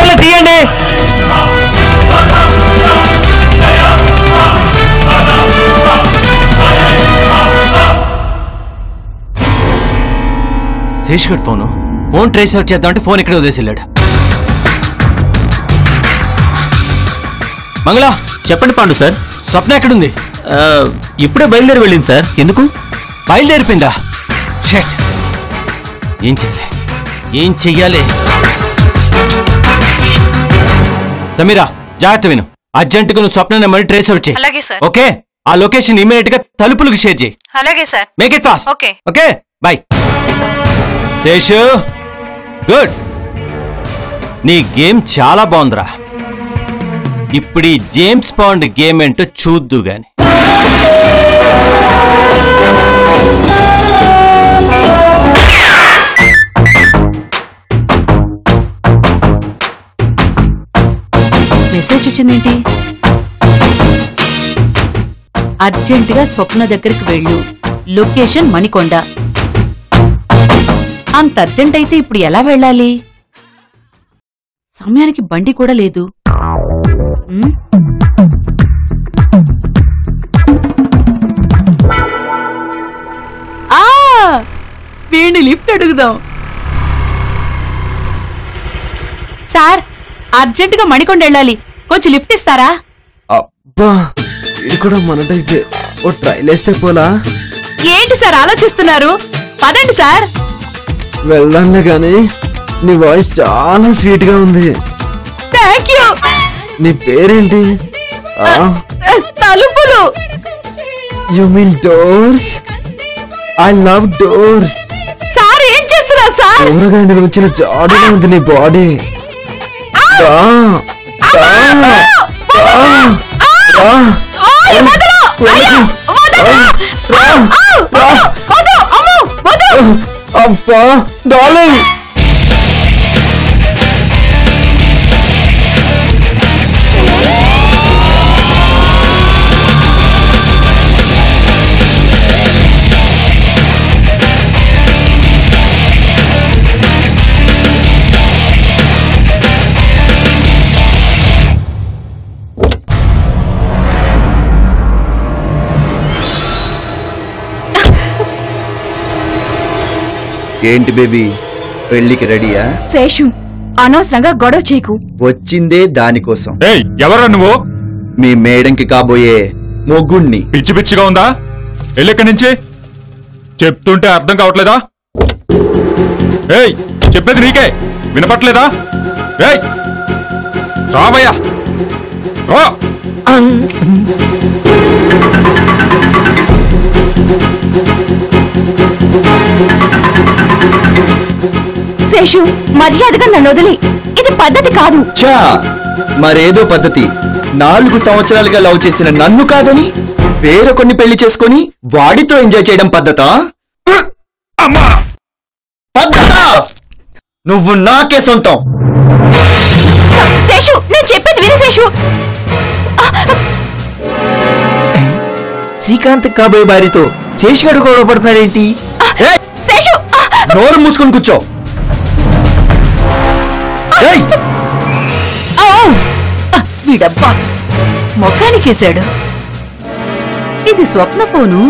తొందరగా తీయండి. శేషుగడ్ phone trace out చేద్దామంటే ఫోన్ ఇక్కడ వదిలేసి వెళ్ళాడు. మంగళ చెప్పండి పాండు సార్. స్వప్న ఎక్కడుంది? ఇప్పుడే బయలుదేరి వెళ్ళింది సార్. ఎందుకు? బయలుదేరిపోయిందా? షట్, ఏం చెయ్యాలి? సమీరా జాగ్రత్త విను. అర్జెంటుగా నువ్వు స్వప్న మళ్ళీ ట్రేస్ అవుట్ చేయి. అలాగే సార్. ఓకే, ఆ లొకేషన్ ఇమీడియట్ గా తలుపులకు షేర్ చేయి. అలాగే sir. Make it fast. Okay okay, by. Seshu, good. నీ గేమ్ చాలా బాగుందిరా. ఇప్పుడు ఈ జేమ్స్ బాండ్ గేమ్ ఏంటో చూద్దు గాని. మెసేజ్ వచ్చిందేంటి? అర్జెంటుగా స్వప్న దగ్గరికి వెళ్ళు, లొకేషన్ మణికొండ. అంత అర్జెంట్ అయితే ఇప్పుడు ఎలా వెళ్ళాలి? సమయానికి బండి కూడా లేదు. వీడిని లిఫ్ట్ అడుగుదాం. సార్, అర్జెంటుగా మణికొండ వెళ్ళాలి, కొంచెం లిఫ్ట్ ఇస్తారా? అబ్బా, ఇది కూడా మన టైపే. ఓ ట్రైల్ వేస్తే పోలా? ఏంటి సార్ ఆలోచిస్తున్నారు? పదండి సార్. వెళ్ళానులే గాని నీ వాయిస్ చాలా స్వీట్ గా ఉంది. Thank you. నీ పేరేంటి? తలుపులు. You mean doors? I love doors. Sir ఏం చేస్తున్నారు సార్? ఊరగాయ వచ్చిన జాడీగా ఉంది నీ బాడీ. అబ్బా డార్లింగ్, ఏంటి బేబీ, పెళ్లికి రెడీయా? శేషు, అనవసరంగా గొడవ చేయకు. వచ్చిందే దానికోసం. ఎవరా నువ్వు? మీ మేడంకి కాబోయే మొగుణ్ణి. పిచ్చి పిచ్చిగా ఉందా? ఎల్లెక్కడి నుంచి? చెప్తుంటే అర్థం కావట్లేదా? ఏయ్, చెప్పేది నీకే వినపట్లేదా? ఏయ్ రావయ్యా, రా. శేషు, మర్యాదగా నన్ను వదిలి. ఇది పద్ధతి కాదు. చా, మరేదో పద్ధతి. 4 సంవత్సరాలుగా లవ్ చేసిన నన్ను కాదని వేరొకరిని పెళ్లి చేసుకుని వాడితో ఎంజాయ్ చేయడం పద్ధతా? పద్ధతా? నువ్వు నాకే సొంతం. శేషు, నేను చెప్పేది విను శేషు. శ్రీకాంత్ కాబోయే భార్యతో శేషుగాడు గొడవ పడుతున్నాడేంటి? శేషు, నోరు మూసుకొని కూర్చో. వీడబ్బా మొఖానికేశాడు. ఇది స్వప్న ఫోను.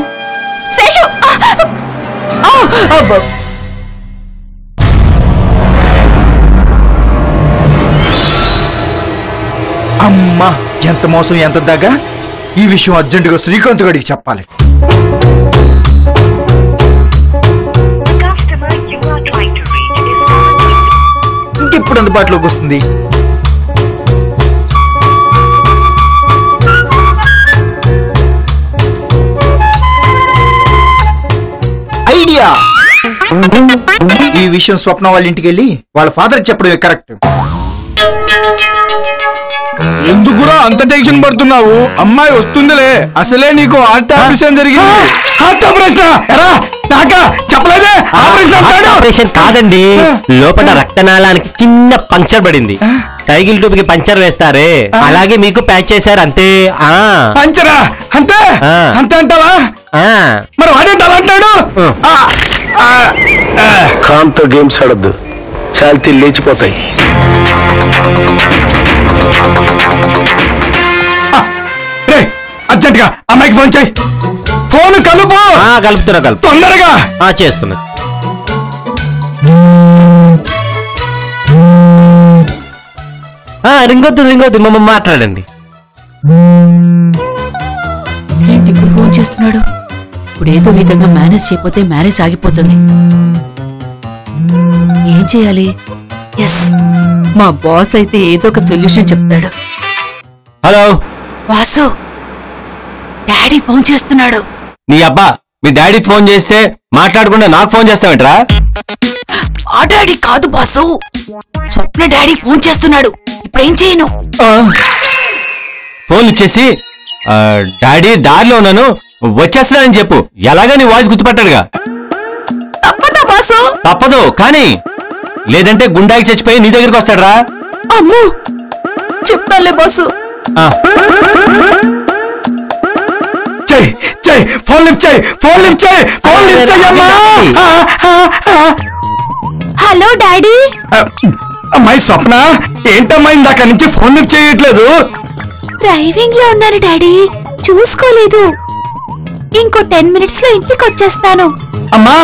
శేషు, అమ్మా, ఎంత మోసం, ఎంత దగ్గ. ఈ విషయం అర్జెంటుగా శ్రీకాంత్ గడికి చెప్పాలి. ఇంకెప్పుడు అందుబాటులోకి వస్తుంది? ఐడియా! ఈ విషయం స్వప్న వాళ్ళ ఇంటికి వెళ్ళి వాళ్ళ ఫాదర్ చెప్పడమే కరెక్ట్. ఎందుకురా అంత టెన్షన్ పడుతున్నావు? అమ్మాయి వస్తుందిలే. అసలే నీకు హార్ట్ ఆపరేషన్ జరిగింది. హార్ట్ ఆపరేషన్ చెప్పలేదే? ఆపరేషన్ కాదండి, లోపల రక్తనాళానికి చిన్న పంక్చర్ పడింది. సైకిల్ ట్యూబ్ కి పంచర్ వేస్తారే, అలాగే మీకు ప్యాచ్ చేశారు అంతే. పంచరా? అంతే అంతే అంటావా? మరి వాడేంటి అలా అంటాడు? కాంతో గేమ్స్ ఆడద్దు, చాల్తీ లేచిపోతాయి. అర్జెంట్ గా అమ్మాయికి ఫోన్ చేయి. ఫోన్ కలుపు. కలుపుతున్నా తొందరగా. చేస్తున్నా. రింగొద్దు మాట్లాడండి. ఏంటి ఇప్పుడు ఫోన్ చేస్తున్నాడు? ఇప్పుడు ఏదో విధంగా మేనేజ్ చేయకపోతే మ్యారేజ్ ఆగిపోతుంది. ఏం చేయాలి? ఎస్, మా బాస్ అయితే ఏదో ఒక సొల్యూషన్ చెప్తాడు. హలో బాసు, డాడీ ఫోన్ చేస్తున్నాడు. నీ అబ్బా, మీ డాడీ ఫోన్ చేస్తే మాట్లాడకుండా నాకు ఫోన్ చేస్తావేంట్రా? ఆ డాడీ కాదు బాసు, స్వప్న డాడీ ఫోన్ చేస్తున్నాడు. ఇప్పుడేం చేయను? ఫోన్ ఇచ్చేసి డాడీ దారిలో ఉన్నాను వచ్చేస్తున్నానని చెప్పు. ఎలాగా నీ వాయిస్ గుర్తుపట్టాడుగా. తప్పదా బాసు? తప్పదు, కానీ లేదంటే గుండాకి చచ్చిపోయి నీ దగ్గరికి వస్తాడరా. అమ్మో, చెప్తానులే బాసు. Hello daddy. అమ్మాయి స్వప్న, ఏంటమ్మా ఇందాక నుంచి ఫోన్ లిఫ్ట్ చేయట్లేదు? డ్రైవింగ్ లో ఉన్నారు డాడీ, చూసుకోలేదు. ఇంకో 10 minutes లో ఇంటికి వచ్చేస్తాను. అమ్మా,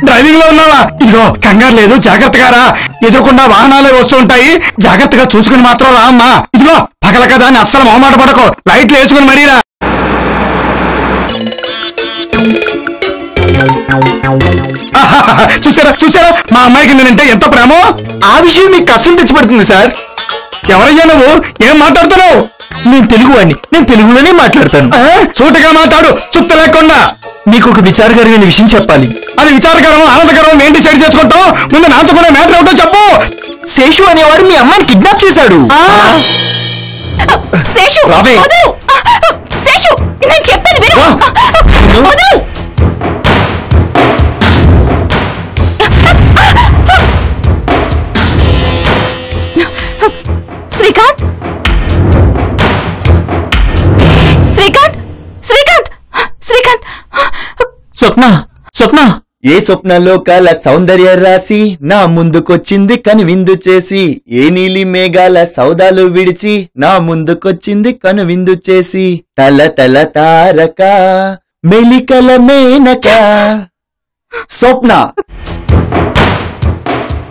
డ్రైవింగ్ లో ఉన్నావా? ఇదిగో కంగారు లేదు, జాగ్రత్తగా రా. ఎదురుకుండా వాహనాలే వస్తూ ఉంటాయి, జాగ్రత్తగా చూసుకుని మాత్రం రా అమ్మా. ఇదిగో పగల కదా అని అస్సలు మొహమాట పడకో, లైట్లు వేసుకుని మరీ రా. చూసారా మా అమ్మాయికి నేనంటే ఎంత ప్రేమో. ఆ విషయం మీకు కష్టం తెచ్చిపెడుతుంది సార్. ఎవరయ్యా నువ్వు? ఏం మాట్లాడుతున్నావు? నేను తెలుగువాడిని, నేను తెలుగులోనే మాట్లాడతాను. సూటిగా మాట్లాడు, చుట్ట లేకుండా. నీకు ఒక విచారకరమైన విషయం చెప్పాలి. అది విచారకరం ఆనందకరం ఏంటి డిసైడ్ చేసుకుంటావు? ముందు నాచుకునే మ్యాటర్ ఏమిటో చెప్పు. శేషు అనేవాడు మీ అమ్మాయిని కిడ్నాప్ చేశాడు. శేషు, వదలు. శేషు, నేను చెప్పేది విను. వదలు. శ్రీకాంత్, శ్రీకాంత్, శ్రీకాంత్, శ్రీకాంత్. స్వప్న ఏ స్వప్నంలో కల సౌందర్య రాసి నా ముందుకొచ్చింది కనువిందు చేసి, ఏ నీలి మేఘాల సౌదాలు విడిచి నా ముందుకొచ్చింది కనువిందు చేసి, తల తల తారక మెలికల మేనక. స్వప్న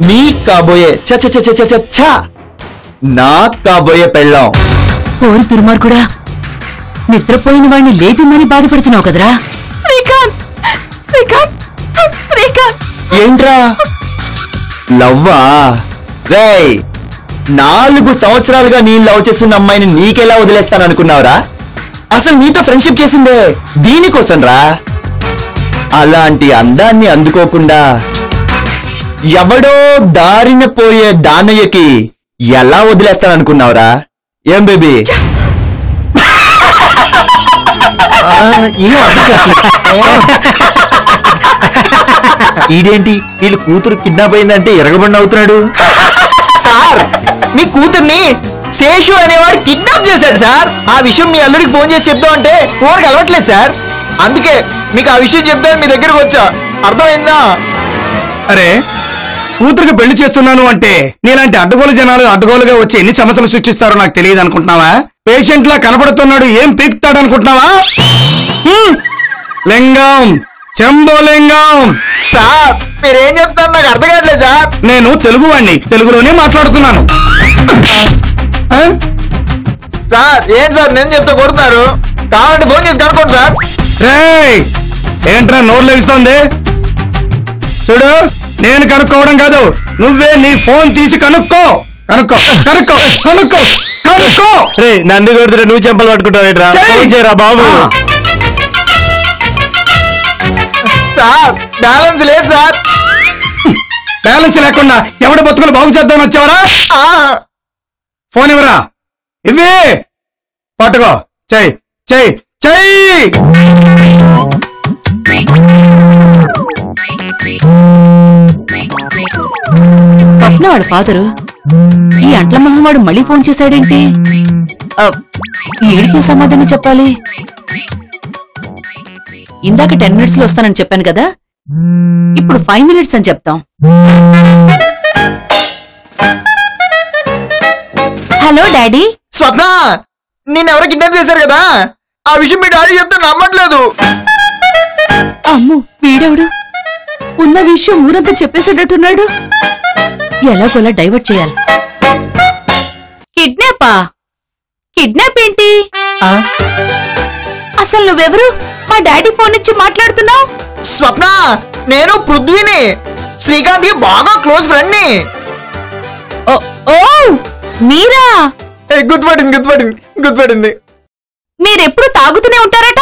నీ కాబోయే చ నా కాబోయే పెళ్ళాం. ఓరి దుర్మార్గుడా, నిద్రపోయిన వాడిని లేపి మరీ బాధపడుతున్నావు కదరా? శ్రీకాంత్, శ్రీకాంత్, శ్రీకాంత్. ఏంట్రా లవ్వా? రేయ్, 4 సంవత్సరాలుగా నీ లవ్ చేస్తున్న అమ్మాయిని నీకెలా వదిలేస్తాననుకున్నావురా? అసలు నీతో ఫ్రెండ్షిప్ చేసిందే దీనికోసం రా. అలాంటి అందాన్ని అందుకోకుండా ఎవడో దారిన పోయే దానయ్యకి ఎలా వదిలేస్తాననుకున్నావురా? ఏం బేబీ? ఇదేంటి వీళ్ళు కూతురు కిడ్నాప్ అయిందంటే ఎరగబండి అవుతున్నాడు. సార్, మీ కూతుర్ని శేషు అనేవాడు కిడ్నాప్ చేశాడు సార్. ఆ విషయం మీ అల్లుడికి ఫోన్ చేసి చెప్తాం అంటే ఫోన్కి అలవట్లేదు సార్. అందుకే మీకు ఆ విషయం చెప్తాను మీ దగ్గరకు వచ్చా. అర్థమైందా? అరే, కూతురికి పెళ్లి చేస్తున్నాను అంటే నీలాంటి అడ్డగోలు జనాలు అడ్డగోలుగా వచ్చి ఎన్ని సమస్యలు సృష్టిస్తారో నాకు తెలియదు అనుకుంటున్నావా? పేషెంట్ లా కనపడుతున్నాడు, ఏం పీక్తాడు అనుకుంటున్నావా? లింగం, శంభో లింగం. సార్, మీరేం చెప్తారు నాకు అర్థం కావట్లేదు సార్. నేను తెలుగువాణ్ణి, తెలుగులోనే మాట్లాడుతున్నాను. సార్ ఏంటి సార్ నేను చెప్తే కొడుతున్నారు? కావాలంటే ఫోన్ చేసి కనుక్కోండి సార్. రేయ్, ఏంట్రా నోరు లేస్తుంది? చూడు, నేను కనుక్కోవడం కాదు, నువ్వే నీ ఫోన్ తీసి కనుక్కో. కనుక్కో కనుక్కో కనుక్కో కనుక్కో. రే, నన్ను కొడుతున్నా నువ్వు చెంపలు పట్టుకుంటావేట్రా? ఫోన్ చేయరా బాబు. సార్ బ్యాలెన్స్ లేదు సార్. బ్యాలెన్స్ లేకుండా ఎవడ బతుకులు బాగు చేద్దామని వచ్చావరా? ఫోన్ ఇవ్వరా? ఇవ్వి, పట్టుకో. చెయ్యి చెయ్యి చెయ్యి. స్వప్న వాడు ఫాదరు. ఈ అంట్ల మొహంవాడు మళ్ళీ ఫోన్ చేశాడేంటి? ఏడికి సమాధానం చెప్పాలి? ఇందాక 10 minutes లో వస్తానని చెప్పాను కదా, ఇప్పుడు 5 minutes అని చెప్తాం. Hello daddy. స్వప్న నిన్నెవరో కిడ్నాప్ చేశారు కదా, ఆ విషయం మీ డాడీ చెప్తే నమ్మట్లేదు. అమ్ము వీడెవడు ఉన్న విషయం ఊరంతా చెప్పేసేటట్టున్నాడు. ఎలాగోలా డైవర్ట్ చేయాలి. కిడ్నాపా? కిడ్నాప్ ఏంటి? అసలు నువ్వెవరు? మా డాడీ ఫోన్ ఇచ్చి మాట్లాడుతున్నావు. స్వప్న నేను పృథ్వీని, శ్రీకాంత్ కి బాగా క్లోజ్ ఫ్రెండ్ ని. ఓ మీరా? గుర్తుపడింది. మీరెప్పుడు తాగుతూనే ఉంటారట,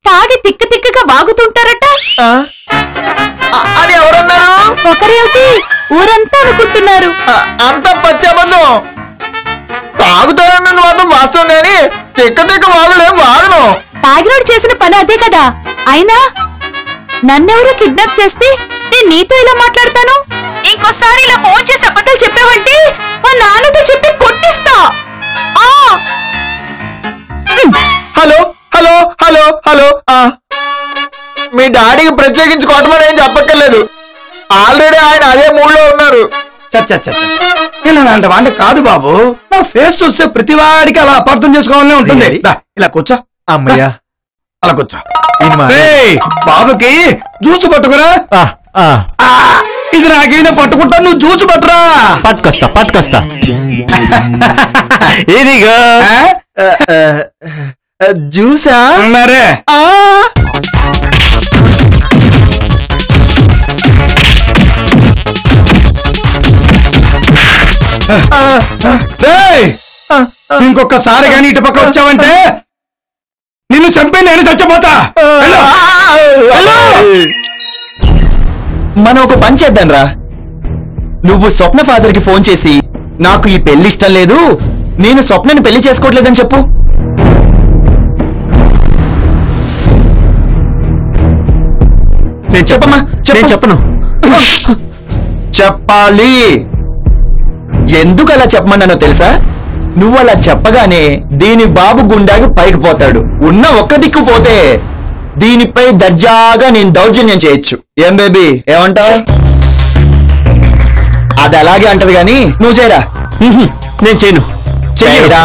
తాగి తిక్క తిక్కగా వాగుతుంటారట. అది ఎవరన్నారు? ఒకరేమిటి ఊరంతా అనుకుంటున్నారు. అంత పచ్చబద్ధం. తాగుతారన్న మాత్రం వాస్తవం కానీ తిక్క వాగులేం వాగను. తాగినోడు చేసిన పని అదే కదా. అయినా నన్నెవరో కిడ్నాప్ చేస్తే నేను నీతో ఇలా మాట్లాడతాను. ఇంకోసారి ఇలా ఫోన్ చేసి అబద్ధాలు చెప్పావంటే మా నాన్నతో చెప్పి కొట్టిస్తా. హలో హలో హలో హలో మీ డాడీకి ప్రత్యేకించి కొట్టమని ఏం చెప్పక్కర్లేదు. ఆల్రెడీ ఆయన అదే మూడ్లో ఉన్నారు. ఇలా అంటే కాదు బాబు, నా ఫేస్ చూస్తే ప్రతి వాడికి అలా అపార్థం చేసుకోవాలనే ఉంటుంది. ఇలా కూర్చో. అమ్మయ్యా అలా కూర్చో. బాబుకి జ్యూస్ పట్టుకురా. ఇది నాకైనా పట్టుకుంటా, నువ్వు జ్యూస్ పట్టురా. పట్టుకొస్తా. ఇదిగో జ్యూసా? మరే ఇంకొకసారి కానీ ఇటు పక్క వచ్చావంటే నిన్ను చంపి నేను చచ్చిపోతా. మనం ఒక పని చేద్దాం రా. నువ్వు స్వప్న ఫాదర్ కి ఫోన్ చేసి నాకు ఈ పెళ్లి ఇష్టం లేదు, నేను స్వప్నని పెళ్లి చేసుకోవట్లేదని చెప్పు. చెప్పమ్మా. నేను చెప్పను. చెప్పాలి. ఎందుకు అలా చెప్పమన్నానో తెలుసా? నువ్వు అలా చెప్పగానే దీని బాబు గుండాకి పైకి పోతాడు. ఉన్న ఒక్క దిక్కు పోతే దీనిపై దర్జాగా నేను దౌర్జన్యం చేయొచ్చు. ఏం బేబీ, ఏమంటావు? అది అలాగే అంటది గాని నువ్వు చేయరా. నేను చేయను. చేయరా.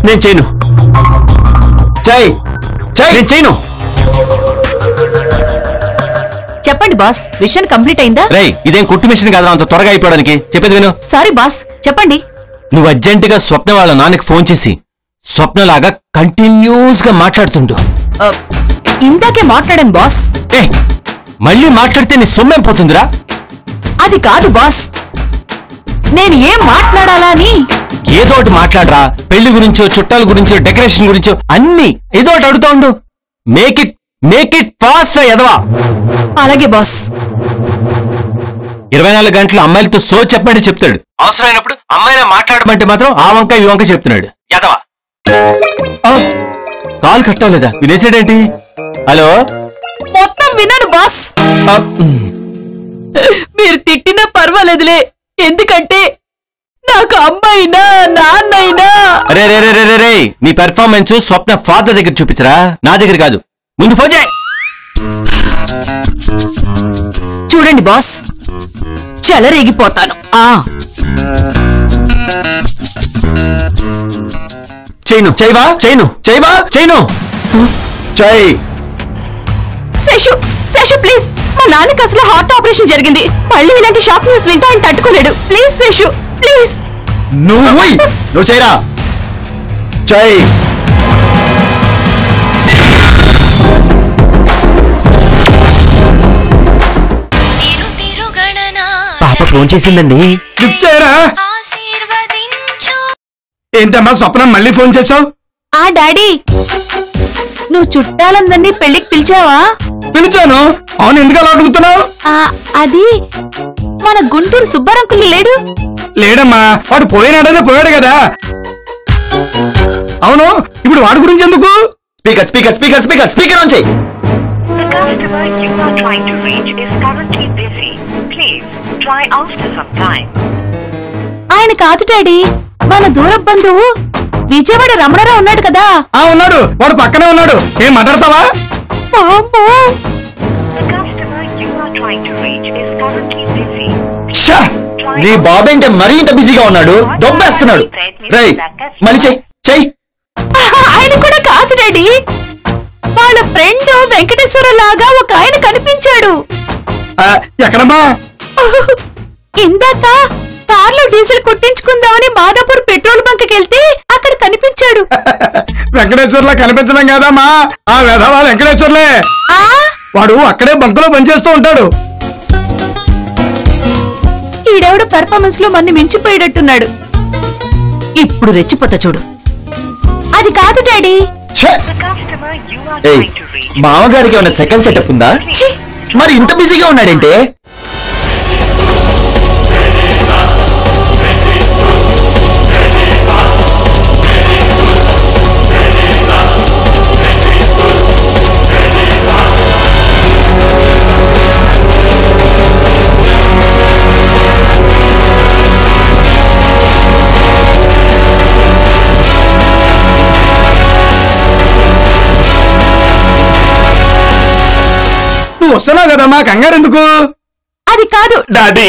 నేను చేయను. నేను చేయను. చెప్పండి బాస్, మిషన్ కంప్లీట్ అయిందా? రేయ్, ఇదేం కుట్టు మిషన్ కాదా అంత త్వరగా అయిపోవడానికి. చెప్పేది విను. సారీ బాస్, చెప్పండి. నువ్వు అర్జెంటుగా స్వప్న వాళ్ళ నాన్నకి ఫోన్ చేసి స్వప్నలాగా కంటిన్యూస్ గా మాట్లాడుతుండు. ఇందాకే మాట్లాడాను బాస్. మళ్ళీ మాట్లాడితే నీ సొమ్మేం పోతుందిరా? అది కాదు బాస్, నేను ఏం మాట్లాడాలా అని. ఏదో ఒకటి మాట్లాడరా. పెళ్లి గురించో, చుట్టాల గురించో, డెకరేషన్ గురించో అన్ని ఏదో ఒకటి అడుగుతా ఉండు. మేక్ ఇట్ ఫాస్ట్ ఎదవా. అలాగే బాస్. 24 గంటలు అమ్మాయిలతో సో చెప్పండి చెప్తాడు. అవసరమైనప్పుడు అమ్మాయిలా మాట్లాడమంటే మాత్రం ఆ వంక ఈ వంక చెప్తున్నాడు. ఎదవా. కాల్ కట్టలేదా? వినేసాడేంటి? హలో, మొత్తం విన్నాను బాస్. మీరు తిట్టినా పర్వాలేదులే, ఎందుకంటే నాకు అమ్మాయినా నాన్నైనా. అరే రే రే రే రే, నీ పెర్ఫార్మెన్స్ స్వప్న ఫాదర్ దగ్గర చూపించరా, నా దగ్గర కాదు. ముందు ఫోన్ చేయి. చూడండి బాస్, చెలరేగిపోతాను. చేయను. చేయవా? చేయను. చేయవా? చేయను. చెయ్. శేషు, శేషు ప్లీజ్, మా నాన్నకి అసలు హార్ట్ ఆపరేషన్ జరిగింది. మళ్ళీ ఇలాంటి షాక్ న్యూస్ వింటే ఆయన తట్టుకోలేడు. Please Seshu, please. నువ్వు చేయరా. చెయ్. పాప ఫోన్ చేసిందండి. లిఫ్ట్ చేయరా. ఏంటమ్మా స్వప్న, మళ్ళీ ఫోన్ చేసావు? డాడీ, నువ్వు చుట్టాలందరినీ పెళ్లికి పిలిచావా? పిలిచాను. అవును, ఎందుకు అలా అడుగుతున్నావు? అది మన గుంటూరు సుబ్బారంకులు లేడు? లేడమ్మా, వాడు పోయినాడనే పోయాడు కదా. అవును, ఇప్పుడు వాడి గురించి ఎందుకు? Speaker speaker speaker speaker speaker on చేయి. The customer you are trying to reach is currently busy. Please try after some time. ఆయన కాదు డాడీ, మన దూర బంధువు విజయవాడ రమణారావు ఉన్నాడు కదా. ఉన్నాడు, వాడు పక్కనే ఉన్నాడు. ఏం మాట్లాడతావా? The customer you are trying to reach is currently busy. నీ బాబు అంటే మరీ ఇంత బిజీగా ఉన్నాడు, దొబ్బేస్తున్నాడు. రేయ్ మళ్ళీ చెయ్యి. ఆయన కూడా కాదు డాడీ, వాళ్ళ ఫ్రెండ్ వెంకటేశ్వర లాగా ఒక ఆయన కనిపించాడు. ఎక్కడమ్మా? ఇందాక కార్లో డీజిల్ కొట్టించుకుందామని మాదాపూర్ పెట్రోల్ బంక్ వెళ్తే అక్కడ కనిపించాడు. వెంకటేశ్వర్లా కనిపించడం కాదమ్మా, ఆ వెధవా వెంకటేశ్వర్లే. వాడు అక్కడే బంకులో పనిచేస్తూ ఉంటాడు. ఈడెవడు పెర్ఫార్మెన్స్ లో మన్ని మించిపోయేటట్టున్నాడు. ఇప్పుడు రెచ్చిపోతా చూడు. అది కాదు డాడీ. మామగారికి ఏమైనా సెకండ్ సెటప్ ఉందా? మరి ఇంత బిజీగా ఉన్నాడంటే? నువ్వు వస్తున్నావు కదమ్మా, కంగారు ఎందుకు? అది కాదు డాడీ.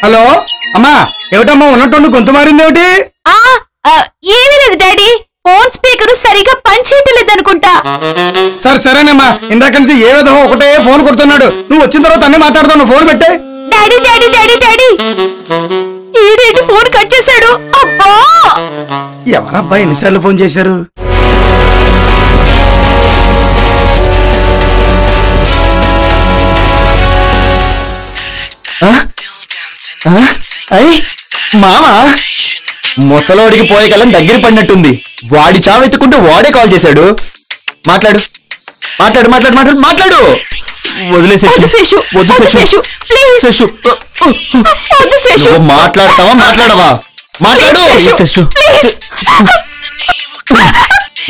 హలో అమ్మా, ఏమిటమ్మా ఉన్నట్టు గొంతు మారిందేమిటి? ఏమీ లేదు డాడీ, ఫోన్ స్పీకర్ సరిగా పనిచేయట్లేదనుకుంటా. సరేనమ్మా, ఇందాక నుంచి ఏ విధంగా ఒకటే ఫోన్ కొడుతున్నాడు. నువ్వు వచ్చిన తర్వాత అన్నీ మాట్లాడుతావు, ఫోన్ పెట్టే. డాడీ డాడీ డాడీ డాడీ, ఈడేంటి ఫోన్ కట్ చేశాడు? అబ్బా, ఎవరబ్బా ఎన్నిసార్లు ఫోన్ చేశారు? మామా, ముసలోడికి పోయే కలం దగ్గర పడినట్టుంది. వాడి చావెత్తుకుంటూ వాడే కాల్ చేశాడు. మాట్లాడు. మాట్లాడతావా మాట్లాడవా? మాట్లాడు.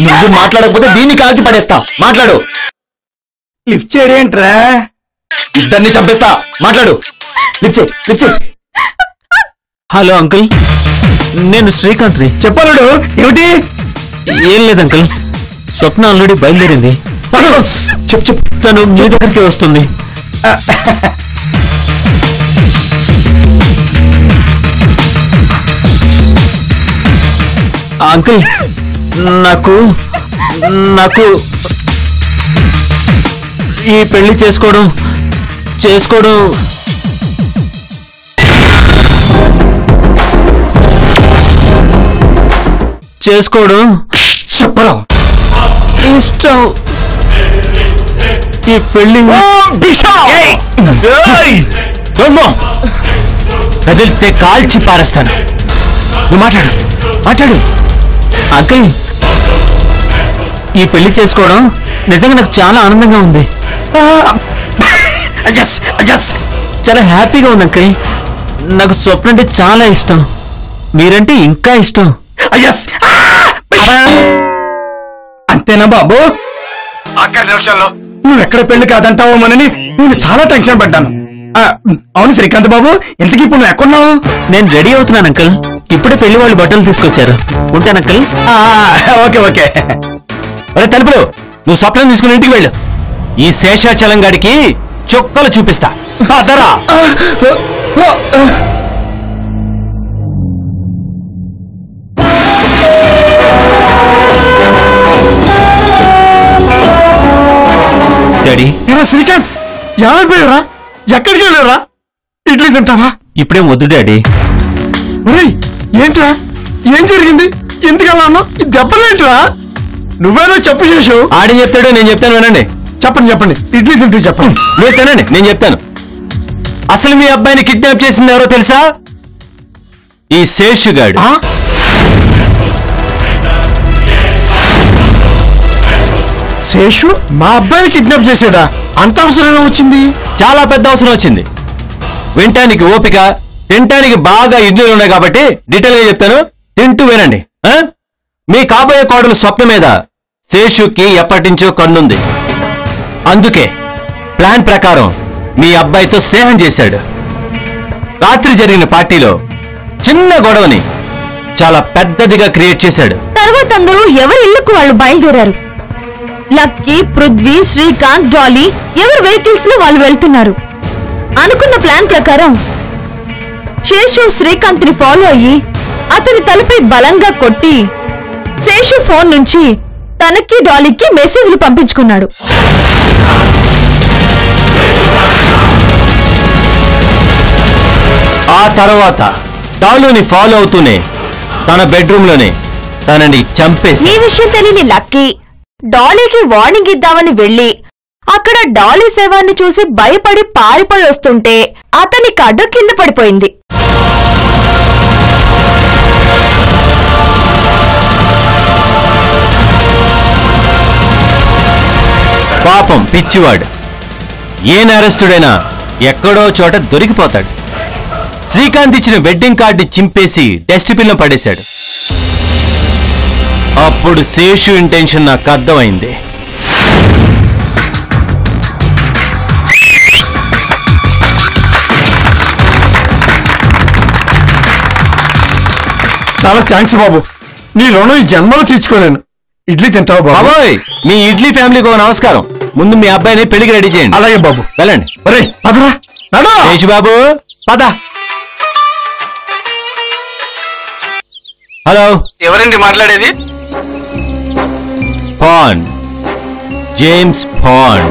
నువ్వు మాట్లాడకపోతే దీన్ని కాల్చి పడేస్తా. మాట్లాడు. లిఫ్ట్ చేయడేంట్రా? ఇద్దరిని చంపేస్తా. మాట్లాడు. లిఫ్ట్. హలో అంకుల్, నేను శ్రీకాంత్ ని. చెప్పాలడు. ఏమిటి? ఏం లేదు అంకుల్, స్వప్న ఆల్రెడీ బయలుదేరింది. చెప్పు, తను మీ దగ్గరికి వస్తుంది. అంకుల్, నాకు ఈ పెళ్లి చేసుకోవడం చెప్పరా? ఇష్టం. ఈ పెళ్లి కదిలితే కాల్చి పారేస్తాను. నువ్వు మాట్లాడు. అంకుల్, ఈ పెళ్లి చేసుకోవడం నిజంగా నాకు చాలా ఆనందంగా ఉంది. చాలా హ్యాపీగా ఉంది అంకుల్. నాకు స్వప్న అంటే చాలా ఇష్టం, మీరంటే ఇంకా ఇష్టం. అంతేనా బాబు? ఆఖరి నిమిషంలో నువ్వు ఎక్కడ పెళ్లి కాదంటావోమోనని నేను చాలా టెన్షన్ పడ్డాను. అవును శ్రీకాంత్ బాబు, ఇంతకీ ఇప్పుడు నువ్వు ఎక్కడున్నావు? నేను రెడీ అవుతున్నాను అంకుల్. ఇప్పుడే పెళ్లి వాళ్ళు బట్టలు తీసుకొచ్చారు. ఉంటాను అంకుల్. ఓకే. అరే తలుపులు, నువ్వు స్వప్నం తీసుకుని ఇంటికి వెళ్ళు. ఈ శేషాచలం గాడికి చొక్కలు చూపిస్తా. అదరా. డాడీ, శ్రీకాంత్ ఎవరిపోయారా? ఎక్కడికి వెళ్ళారా? ఇడ్లీ తింటావా? ఇప్పుడేం వద్దు డాడీ. ఏంట్రా, ఏం జరిగింది? ఎందుకలా అన్నావు? ఈ దెబ్బలేంట్రా? నువ్వేనో చెప్పు చేసు. ఆడి చెప్తాడు, నేను చెప్తాను. వినండి. చెప్పండి. ఇడ్లీ తింటూ చెప్పండి. మీరు తినండి, నేను చెప్తాను. అసలు మీ అబ్బాయిని కిడ్నాప్ చేసింది ఎవరో తెలుసా? ఈ శేషుగాడు. శేషు మా అబ్బాయిని కిడ్నాప్ చేసాడా? అంత అవసరం వచ్చింది? చాలా పెద్ద అవసరం వచ్చింది. వినటానికి ఓపిక, తినటానికి బాగా ఇడ్లీలు ఉన్నాయి కాబట్టి డీటెయిల్ గా చెప్తాను, తింటూ వినండి. మీ కాబోయే కోడలు స్వప్న మీద శేషుకి ఎప్పటించో కన్నుంది. అందుకే ప్లాన్ ప్రకారం మీ అబ్బాయితో స్నేహం చేశాడు. రాత్రి జరిగిన పార్టీలో చిన్న గొడవని చాలా పెద్దదిగా క్రియేట్ చేశాడు. తర్వాత అందరూ ఎవరి ఇళ్లకు వాళ్ళు బయలుదేరారు. లక్కీ, పృథ్వీ, శ్రీకాంత్, డాలీ ఎవరి వెహికల్స్ లో వాళ్ళు వెళ్తున్నారు. అనుకున్న ప్లాన్ ప్రకారం శేషు శ్రీకాంత్ ని ఫాలో అయ్యి అతని తలపై బలంగా కొట్టి శేషు ఫోన్ నుంచి తనకి డాలీకి మెసేజ్లు పంపించుకున్నాడు. ఆ తర్వాత డాలుని ఫాలో అవుతూనే తన బెడ్రూమ్ లోనే తనని చంపేసి ఈ విషయం తెలియని లక్కీ డాలీకి వార్నింగ్ ఇద్దామని వెళ్లి అక్కడ డాలీ శవాన్ని చూసి భయపడి పారిపోయి వస్తుంటే అతని కడ్డు కింద పడిపోయింది. పాపం పిచ్చివాడు ఏ నేరస్తుడైనా ఎక్కడో చోట దొరికిపోతాడు. శ్రీకాంత్ ఇచ్చిన వెడ్డింగ్ కార్డు చింపేసి డస్ట్బిన్ లో పడేశాడు. అప్పుడు శేషు ఇంటెన్షన్ నాకు అర్థమైంది. చాలా థ్యాంక్స్ బాబు, నీ రుణం ఈ జన్మలో తీర్చుకోలేను. ఇడ్లీ తింటావు బాబు? బాబోయ్, మీ ఇడ్లీ ఫ్యామిలీకి ఒక నమస్కారం. ముందు మీ అబ్బాయిని పెళ్లికి రెడీ చేయండి. అలాగే బాబు, వెళ్ళండి. ఒరేయ్ పదరా. శేషు బాబు పద. హలో, ఎవరండి మాట్లాడేది? Bond, James bond.